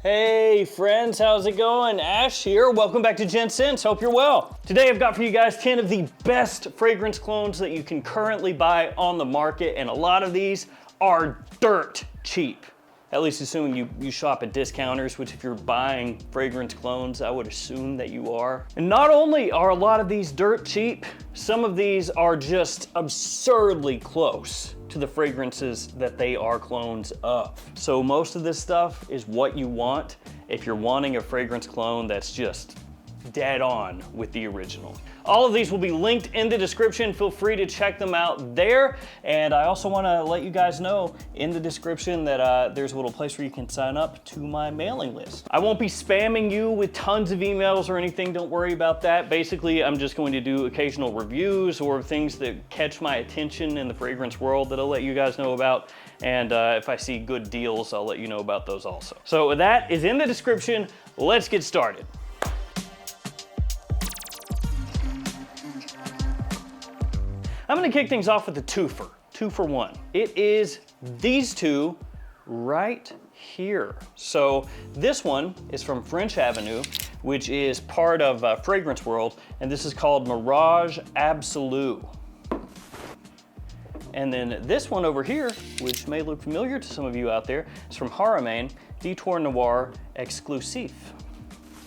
Hey friends, how's it going? Ash here, welcome back to Gents. Hope you're well. Today I've got for you guys 10 of the best fragrance clones that you can currently buy on the market, and a lot of these are dirt cheap. At least assuming you shop at discounters, which if you're buying fragrance clones, I would assume that you are. And not only are a lot of these dirt cheap, some of these are just absurdly close to the fragrances that they are clones of. So most of this stuff is what you want if you're wanting a fragrance clone that's just dead on with the original. All of these will be linked in the description. Feel free to check them out there. And I also want to let you guys know in the description that there's a little place where you can sign up to my mailing list. I won't be spamming you with tons of emails or anything. Don't worry about that. Basically, I'm just going to do occasional reviews or things that catch my attention in the fragrance world that I'll let you guys know about. And if I see good deals, I'll let you know about those also. So that is in the description. Let's get started. I'm gonna kick things off with a twofer, 2 for 1. It is these two right here. So this one is from French Avenue, which is part of Fragrance World, and this is called Mirage Absolu. And then this one over here, which may look familiar to some of you out there, is from Arabian, Detour Noir Exclusif.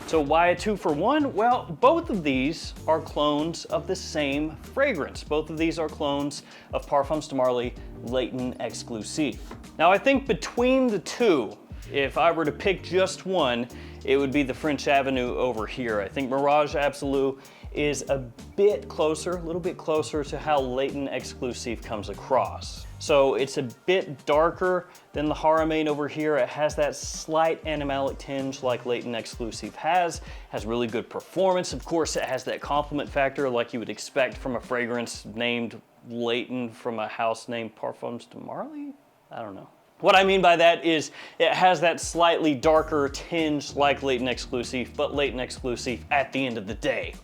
So why a 2 for 1? Well, both of these are clones of the same fragrance. Both of these are clones of Parfums de Marly Latent Exclusif. Now I think between the two, if I were to pick just one, it would be the French Avenue over here. I think Mirage Absolu is a bit closer, a little bit closer to how Latent Exclusif comes across. So it's a bit darker than the Arabian over here. It has that slight animalic tinge like Latent Exclusif has really good performance. Of course, it has that complement factor like you would expect from a fragrance named Latent from a house named Parfums de Marly? I don't know. What I mean by that is it has that slightly darker tinge like Latent Exclusif, but Latent Exclusif at the end of the day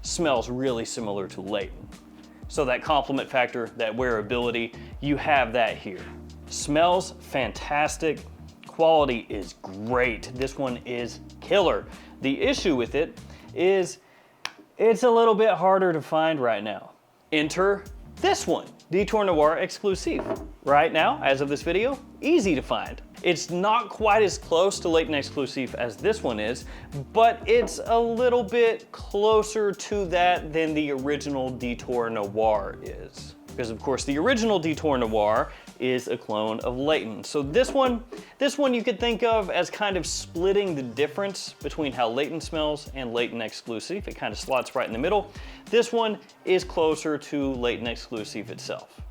smells really similar to Latent. So that complement factor, that wearability, you have that here. Smells fantastic. Quality is great. This one is killer. The issue with it is it's a little bit harder to find right now. Enter this one, Detour Noir Exclusif. Right now, as of this video, easy to find. It's not quite as close to Latent Exclusif as this one is, but it's a little bit closer to that than the original Detour Noir is. Because of course the original Detour Noir is a clone of Latent. So this one you could think of as kind of splitting the difference between how Latent smells and Latent Exclusif. It kind of slots right in the middle. This one is closer to Latent Exclusif itself.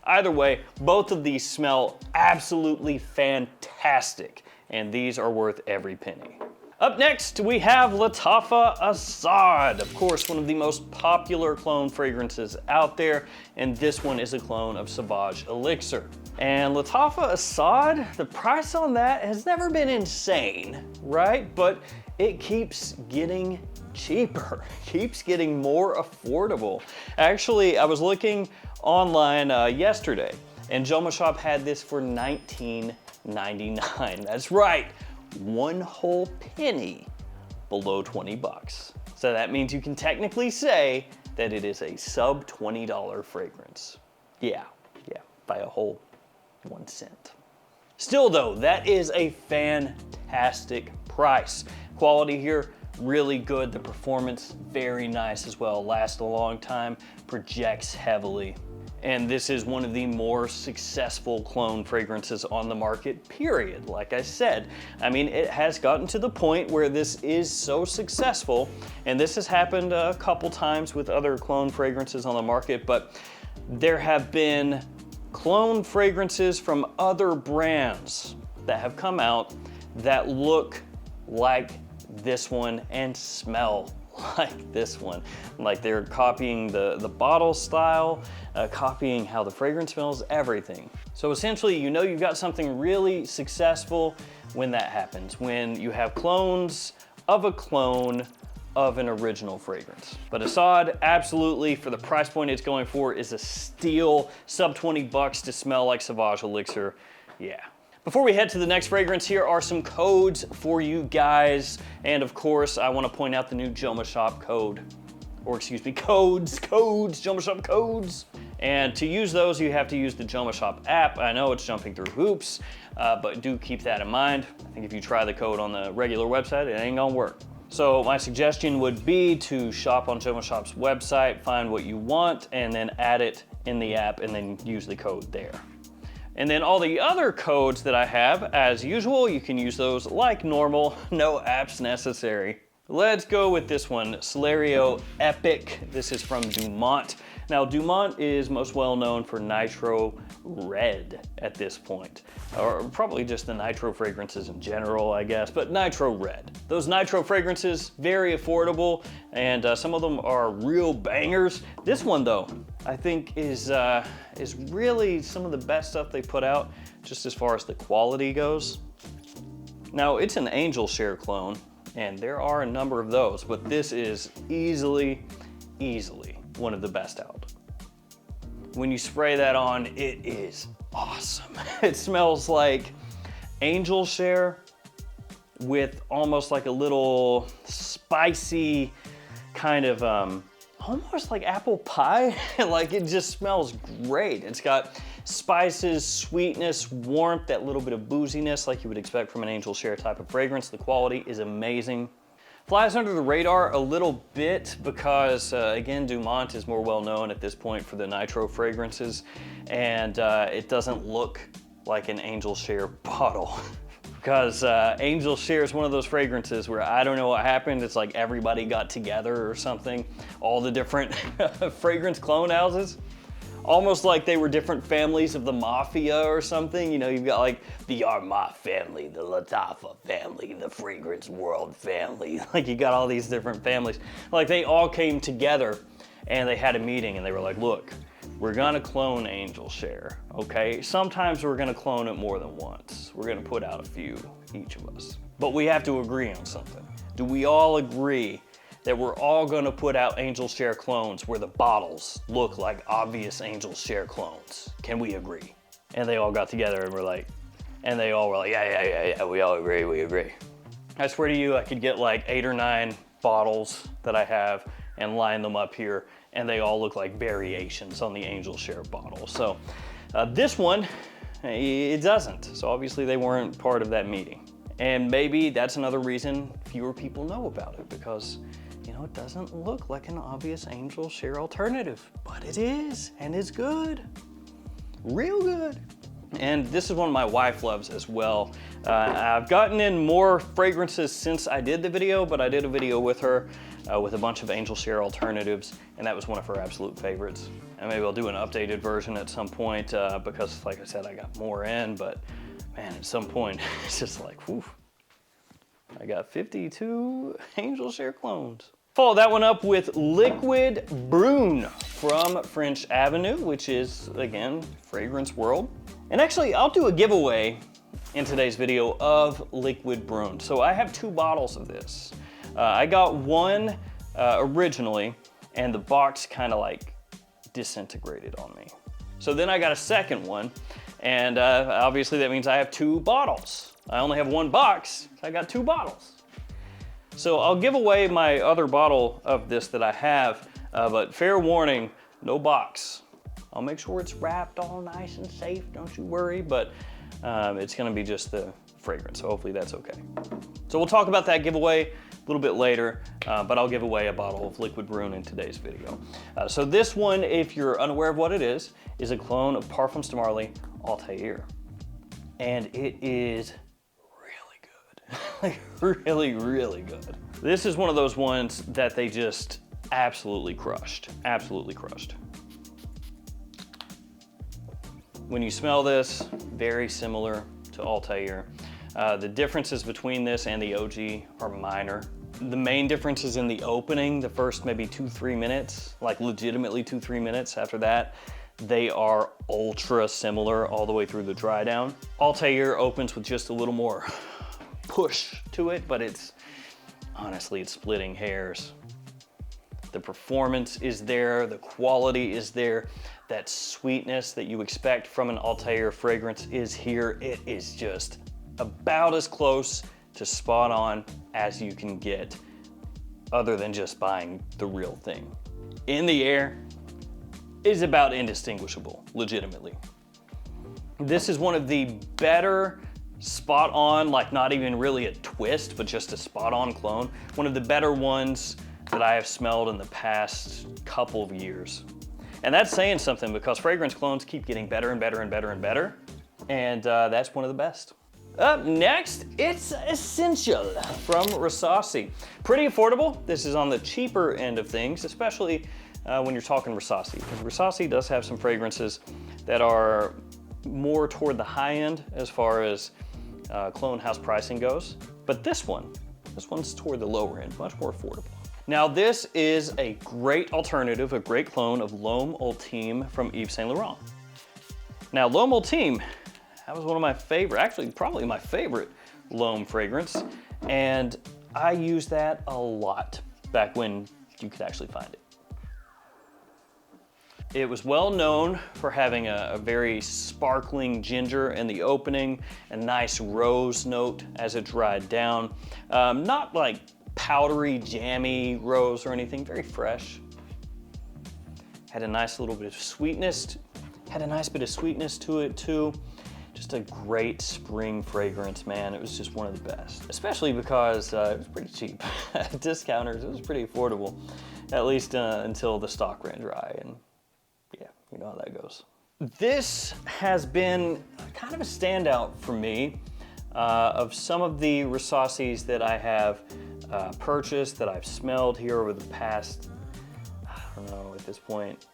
Either way, both of these smell absolutely fantastic, and these are worth every penny. Up next, we have Lattafa Assad. Of course, one of the most popular clone fragrances out there, and this one is a clone of Sauvage Elixir. And Lattafa Assad, the price on that has never been insane, right? But it keeps getting cheaper, keeps getting more affordable. Actually, I was looking online yesterday, and Joma Shop had this for $19.99. That's right, one whole penny below 20 bucks. So that means you can technically say that it is a sub $20 fragrance. Yeah, by a whole 1 cent. Still though, that is a fantastic price. Quality here, really good. The performance, very nice as well. Lasts a long time, projects heavily. And this is one of the more successful clone fragrances on the market, period. Like I said, I mean, it has gotten to the point where this is so successful, and this has happened a couple times with other clone fragrances on the market, but there have been clone fragrances from other brands that have come out that look like this one and smell like this one. Like they're copying the bottle style, copying how the fragrance smells, everything. So essentially, you know you've got something really successful when that happens, when you have clones of a clone of an original fragrance. But Assad, absolutely, for the price point it's going for, is a steal. Sub 20 bucks to smell like Sauvage Elixir, yeah. Before we head to the next fragrance, here are some codes for you guys. And of course, I want to point out the new Joma Shop code. Or excuse me, codes, Joma Shop codes. And to use those, you have to use the Joma Shop app. I know it's jumping through hoops, but do keep that in mind. I think if you try the code on the regular website, it ain't gonna work. So my suggestion would be to shop on Joma Shop's website, find what you want, and then add it in the app, and then use the code there. And then all the other codes that I have, as usual, you can use those like normal, no apps necessary. Let's go with this one, Celerio Epic. This is from Dumont. Now, Dumont is most well known for Nitro Red at this point, or probably just the Nitro fragrances in general, I guess, but Nitro Red. Those Nitro fragrances, very affordable, and some of them are real bangers. This one, though, I think is really some of the best stuff they put out, just as far as the quality goes. Now, it's an Angel Share clone, and there are a number of those, but this is easily one of the best out. When you spray that on, it is awesome. It smells like Angel Share with almost like a little spicy kind of, almost like apple pie. Like, it just smells great. It's got spices, sweetness, warmth, that little bit of booziness like you would expect from an Angel Share type of fragrance. The quality is amazing. Flies under the radar a little bit because, again, Dumont is more well known at this point for the Nitro fragrances, and it doesn't look like an Angel Share bottle. Because Angel Share is one of those fragrances where I don't know what happened. It's like everybody got together or something. All the different fragrance clone houses. Almost like they were different families of the mafia or something. You know, you've got like the Armand family, the Lattafa family, the Fragrance World family. Like, you got all these different families. Like, they all came together and they had a meeting and they were like, look, we're gonna clone Angel Share, okay? Sometimes we're gonna clone it more than once. We're gonna put out a few, each of us. But we have to agree on something. Do we all agree that we're all gonna put out Angel Share clones where the bottles look like obvious Angel Share clones? Can we agree? And they all got together and they all were like, yeah, we all agree, we agree. I swear to you, I could get like 8 or 9 bottles that I have and line them up here, and they all look like variations on the Angel Share bottle. So this one, it doesn't. So obviously they weren't part of that meeting. And maybe that's another reason fewer people know about it, because you know, it doesn't look like an obvious Angel Share alternative, but it is, and it's good, real good. And this is one my wife loves as well. I've gotten in more fragrances since I did the video, but I did a video with her with a bunch of Angel Share alternatives, and that was one of her absolute favorites. And maybe I'll do an updated version at some point because, like I said, I got more in, but man, at some point, it's just like, whew, I got 52 Angel Share clones. Follow that one up with Liquid Brun from French Avenue, which is, again, Fragrance World. And actually, I'll do a giveaway in today's video of Liquid Brun. So I have 2 bottles of this. I got one originally, and the box kind of like disintegrated on me. So then I got a second one, and obviously that means I have 2 bottles. I only have 1 box, so I got 2 bottles. So I'll give away my other bottle of this that I have, but fair warning, no box. I'll make sure it's wrapped all nice and safe, don't you worry, but it's gonna be just the fragrance, so hopefully that's okay. So we'll talk about that giveaway a little bit later, but I'll give away a bottle of Liquid Brun in today's video. So this one, if you're unaware of what it is a clone of Parfums de Marly Altair. And it is like really, really good. This is one of those ones that they just absolutely crushed, absolutely crushed. When you smell this, very similar to Altair. The differences between this and the OG are minor. The main difference is in the opening, the first maybe 2-3 minutes, like legitimately 2-3 minutes. After that, they are ultra similar all the way through the dry down. Altair opens with just a little more push to it, but honestly, it's splitting hairs. The performance is there, the quality is there, that sweetness that you expect from an Altair fragrance is here. It is just about as close to spot on as you can get, other than just buying the real thing. In the Air is about indistinguishable, legitimately. This is one of the better spot on, like not even really a twist, but just a spot on clone. One of the better ones that I have smelled in the past couple of years. And that's saying something, because fragrance clones keep getting better and better and better and better. And that's one of the best. Up next, it's Essential from Rasasi. Pretty affordable. This is on the cheaper end of things, especially when you're talking Rasasi. Because Rasasi does have some fragrances that are more toward the high end as far as clone house pricing goes. But this one's toward the lower end, much more affordable. Now this is a great alternative, a great clone of L'Homme Ultime from Yves Saint Laurent. Now L'Homme Ultime, that was one of my favorite, actually probably my favorite L'Homme fragrance. And I used that a lot back when you could actually find it. It was well known for having a very sparkling ginger in the opening, a nice rose note as it dried down. Not like powdery, jammy rose or anything, very fresh. Had a nice little bit of sweetness, to it too. Just a great spring fragrance, man. It was just one of the best, especially because it was pretty cheap. At discounters, it was pretty affordable, at least until the stock ran dry, and yeah, you know how that goes. This has been kind of a standout for me of some of the Rasasis that I have purchased, that I've smelled here over the past, I don't know, at this point,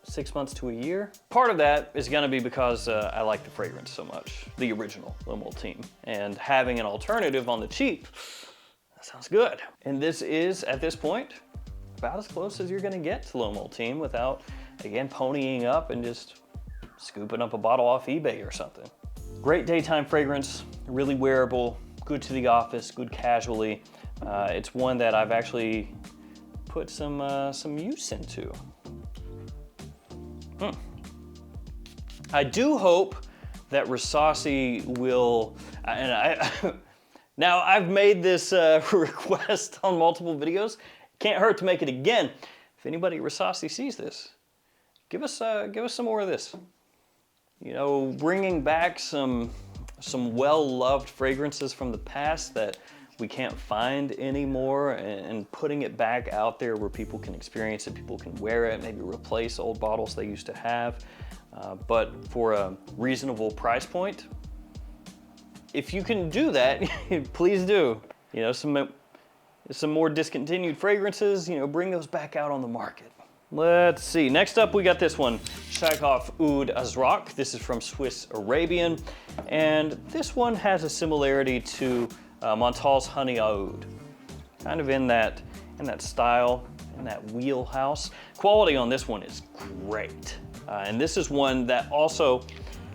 6 months to a year. Part of that is gonna be because I like the fragrance so much, the original L'Homme Ultime, and having an alternative on the cheap, that sounds good. And this is, at this point, about as close as you're gonna get to L'Homme Ultime without, again, ponying up and just scooping up a bottle off eBay or something. Great daytime fragrance, really wearable, good to the office, good casually. It's one that I've actually put some use into. I do hope that Rasasi will, now I've made this request on multiple videos. Can't hurt to make it again. If anybody at Rasasi sees this, give us some more of this. You know, bringing back some well-loved fragrances from the past that we can't find anymore, and putting it back out there where people can experience it, people can wear it, maybe replace old bottles they used to have, but for a reasonable price point. If you can do that, please do. You know, some more discontinued fragrances, you know, bring those back out on the market. Let's see, next up we got this one, Chekhov Oud Azrak. This is from Swiss Arabian, and this one has a similarity to Montal's Honey Oud. Kind of in that style, in that wheelhouse. Quality on this one is great. And this is one that also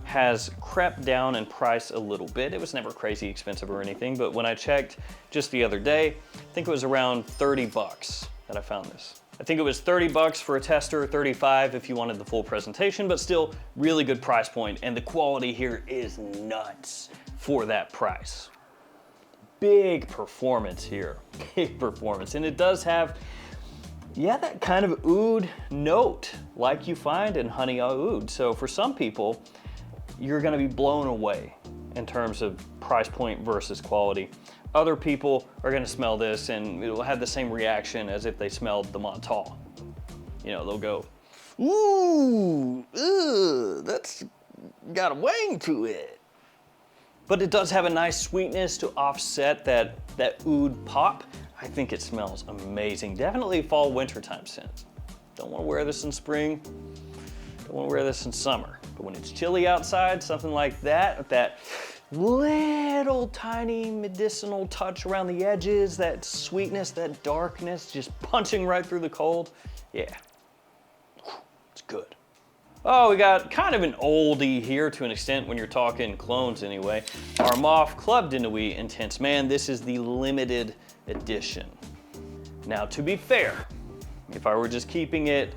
has crept down in price a little bit. It was never crazy expensive or anything, but when I checked just the other day, I think it was around 30 bucks that I found this. I think it was 30 bucks for a tester, 35 if you wanted the full presentation, but still really good price point, and the quality here is nuts for that price. Big performance here, big performance. And it does have, yeah, that kind of oud note like you find in Honey Oud. So for some people, you're gonna be blown away in terms of price point versus quality. Other people are gonna smell this and it will have the same reaction as if they smelled the Montal. You know, they'll go, ooh, that's got a wang to it. But it does have a nice sweetness to offset that oud pop. I think it smells amazing. Definitely fall wintertime scent. Don't wanna wear this in spring, don't wanna wear this in summer. But when it's chilly outside, something like that, with that little tiny medicinal touch around the edges, that sweetness, that darkness, just punching right through the cold. Yeah, it's good. Oh, we got kind of an oldie here to an extent when you're talking clones anyway. Armaf Club de Nuit Intense. Man, this is the limited edition. Now, to be fair, If I were just keeping it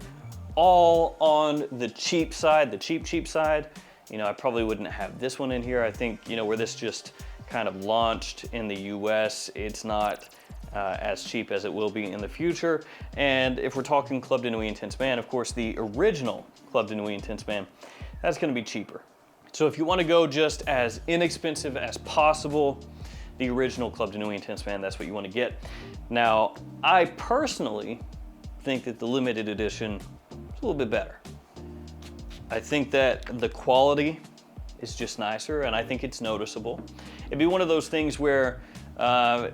all on the cheap side, the cheap side, you know, I probably wouldn't have this one in here. I think, you know, where this just kind of launched in the US, it's not as cheap as it will be in the future. And if we're talking Club de Nuit Intense Man, of course, the original Club de Nuit Intense Man, that's gonna be cheaper. So if you wanna go just as inexpensive as possible, the original Club de Nuit Intense Man, that's what you wanna get. Now, I personally think that the limited edition is a little bit better. I think that the quality is just nicer, and I think it's noticeable. It'd be one of those things where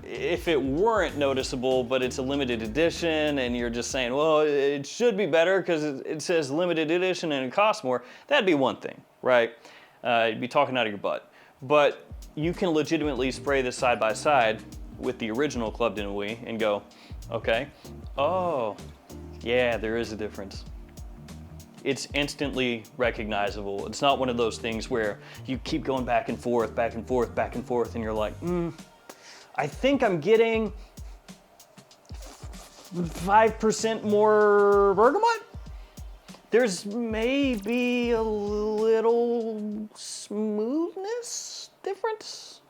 if it weren't noticeable, but it's a limited edition, and you're just saying, well, it should be better because it says limited edition and it costs more, that'd be one thing, right? You'd be talking out of your butt. But you can legitimately spray this side by side with the original Club de Nuit and go, okay, oh, yeah, there is a difference. It's instantly recognizable. It's not one of those things where you keep going back and forth, back and forth, back and forth, and you're like, I think I'm getting 5% more bergamot. There's maybe a little smoothness difference.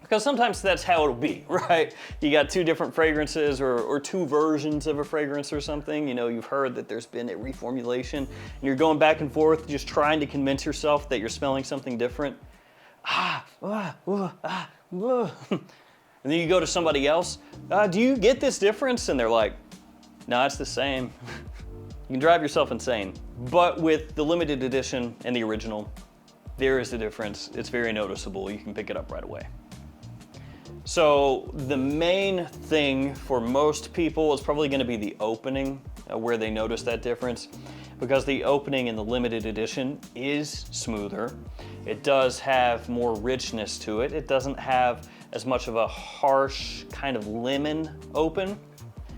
Because sometimes that's how it'll be, right? You got two different fragrances or two versions of a fragrance or something. You know, you've heard that there's been a reformulation and you're going back and forth just trying to convince yourself that you're smelling something different. And then you go to somebody else, do you get this difference? And they're like, no, it's the same. You can drive yourself insane. But with the limited edition and the original, there is a difference. It's very noticeable. You can pick it up right away. So the main thing for most people is probably going to be the opening where they notice that difference, because the opening in the limited edition is smoother. It does have more richness to it. It doesn't have as much of a harsh kind of lemon open.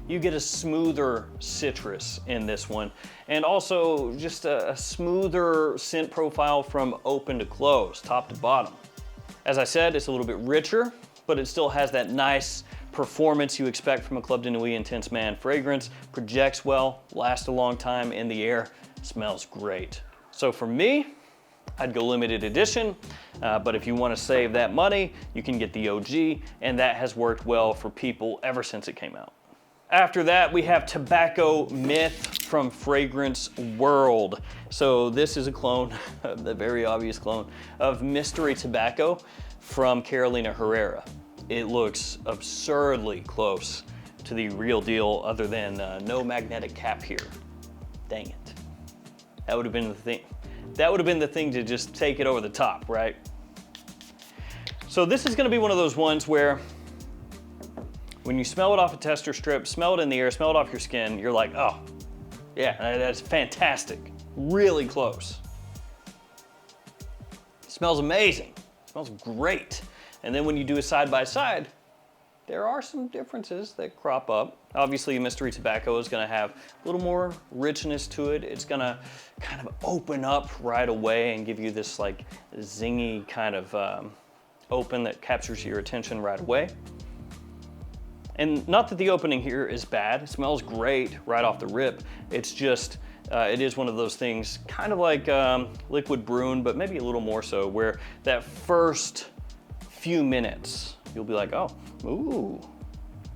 You get a smoother citrus in this one, and also just a smoother scent profile from open to close, top to bottom. As I said, it's a little bit richer, but it still has that nice performance you expect from a Club de Nuit Intense Man fragrance. Projects well, lasts a long time in the air, smells great. So for me, I'd go limited edition, but if you want to save that money, you can get the OG, and that has worked well for people ever since it came out. After that, we have Tobacco Myth from Fragrance World. So this is a clone, the very obvious clone, of Mystery Tobacco from Carolina Herrera. It looks absurdly close to the real deal, other than no magnetic cap here. Dang it. That would have been the thing. That would have been the thing to just take it over the top, right? So this is gonna be one of those ones where when you smell it off a tester strip, smell it in the air, smell it off your skin, you're like, oh, yeah, that's fantastic. Really close. It smells amazing. It smells great. And then when you do a side by side, there are some differences that crop up. Obviously, Mystery Tobacco is gonna have a little more richness to it. It's gonna kind of open up right away and give you this like zingy kind of open that captures your attention right away. And not that the opening here is bad, it smells great right off the rip. It's just, it is one of those things, kind of like liquid Brun, but maybe a little more so, where that first few minutes, you'll be like, oh, ooh,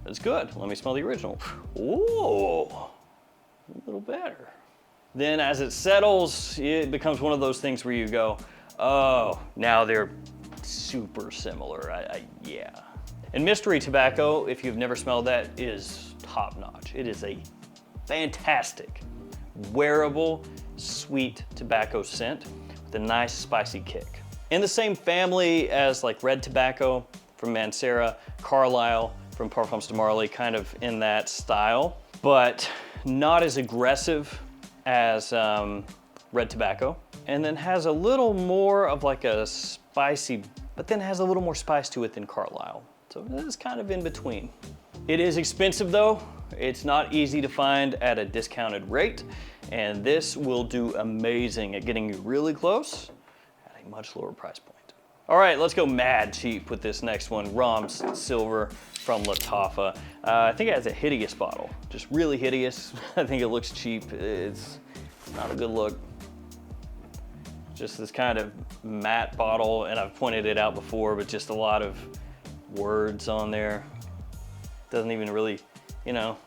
that's good. Let me smell the original. Ooh, a little better. Then as it settles, it becomes one of those things where you go, oh, now they're super similar, yeah. And Mystery Tobacco, if you've never smelled that, is top notch. It is a fantastic, wearable, sweet tobacco scent with a nice spicy kick. In the same family as like Red Tobacco from Mancera, Carlisle from Parfums de Marly, kind of in that style, but not as aggressive as Red Tobacco. And then has a little more of like a spicy, but then has a little more spice to it than Carlisle. So this is kind of in between. It is expensive though. It's not easy to find at a discounted rate, and this will do amazing at getting you really close at a much lower price point. All right, let's go mad cheap with this next one. Rom's Silver from Lattafa. I think it has a hideous bottle, just really hideous. I think it looks cheap. It's not a good look. Just this kind of matte bottle, and I've pointed it out before, but just a lot of words on there. Doesn't even really, you know,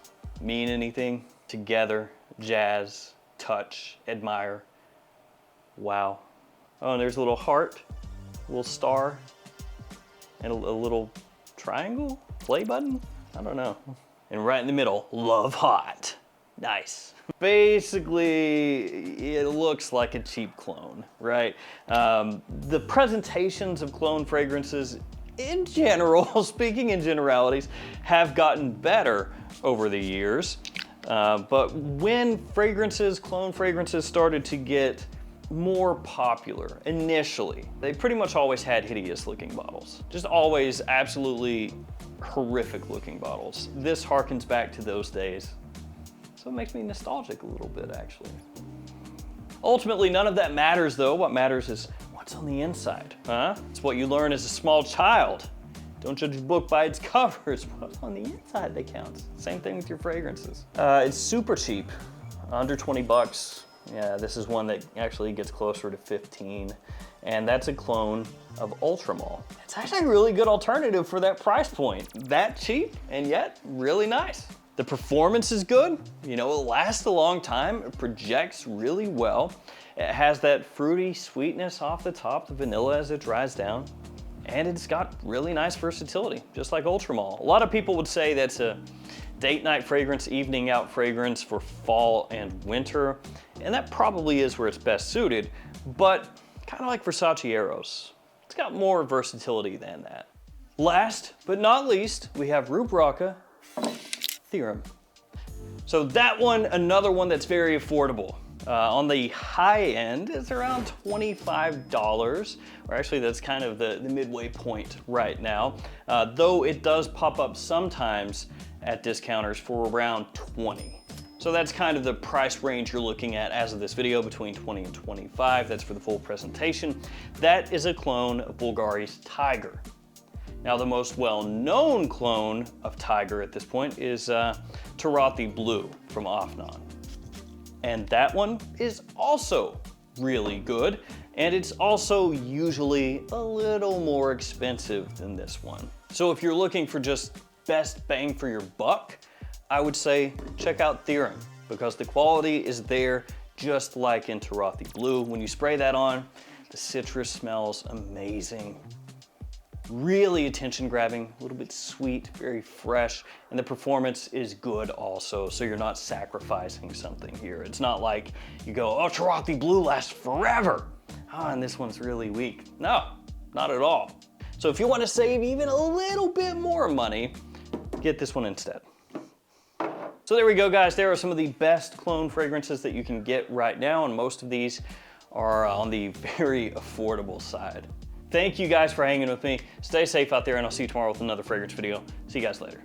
mean anything. Together, jazz, touch, admire, wow. Oh, and there's a little heart, a little star, and a little triangle, play button? I don't know. And right in the middle, love hot. Nice. Basically, it looks like a cheap clone, right? The presentations of clone fragrances in general, speaking in generalities, have gotten better over the years. But when clone fragrances started to get more popular initially, they pretty much always had hideous looking bottles. Just always absolutely horrific looking bottles. This harkens back to those days. So it makes me nostalgic a little bit, actually. Ultimately, none of that matters though. What matters is what's on the inside, huh? It's what you learn as a small child. Don't judge a book by its cover. It's what's on the inside that counts. Same thing with your fragrances. It's super cheap, under 20 bucks. Yeah, this is one that actually gets closer to 15. And that's a clone of Ultramall. It's actually a really good alternative for that price point. That cheap, and yet really nice. The performance is good. You know, it lasts a long time. It projects really well. It has that fruity sweetness off the top, the vanilla as it dries down. And it's got really nice versatility, just like Ultramall. A lot of people would say that's a date night fragrance, evening out fragrance for fall and winter. And that probably is where it's best suited, but kind of like Versace Eros. It's got more versatility than that. Last but not least, we have Rue Braca Theorem. So that one, another one that's very affordable. On the high end, it's around $25, or actually that's kind of the midway point right now. Though it does pop up sometimes at discounters for around 20. So that's kind of the price range you're looking at as of this video, between 20 and 25. That's for the full presentation. That is a clone of Bulgari's Tiger. Now, the most well-known clone of Tiger at this point is Tarothi Blue from Afnan. And that one is also really good, and it's also usually a little more expensive than this one. So if you're looking for just best bang for your buck, I would say check out Theorem, because the quality is there just like in Tarothi Blue. When you spray that on, the citrus smells amazing. Really attention grabbing, a little bit sweet, very fresh, and the performance is good also, so you're not sacrificing something here. It's not like you go, oh, Tarothi Blue lasts forever. And this one's really weak. No, not at all. So if you want to save even a little bit more money, get this one instead. So there we go, guys. There are some of the best clone fragrances that you can get right now, and most of these are on the very affordable side. Thank you guys for hanging with me. Stay safe out there, and I'll see you tomorrow with another fragrance video. See you guys later.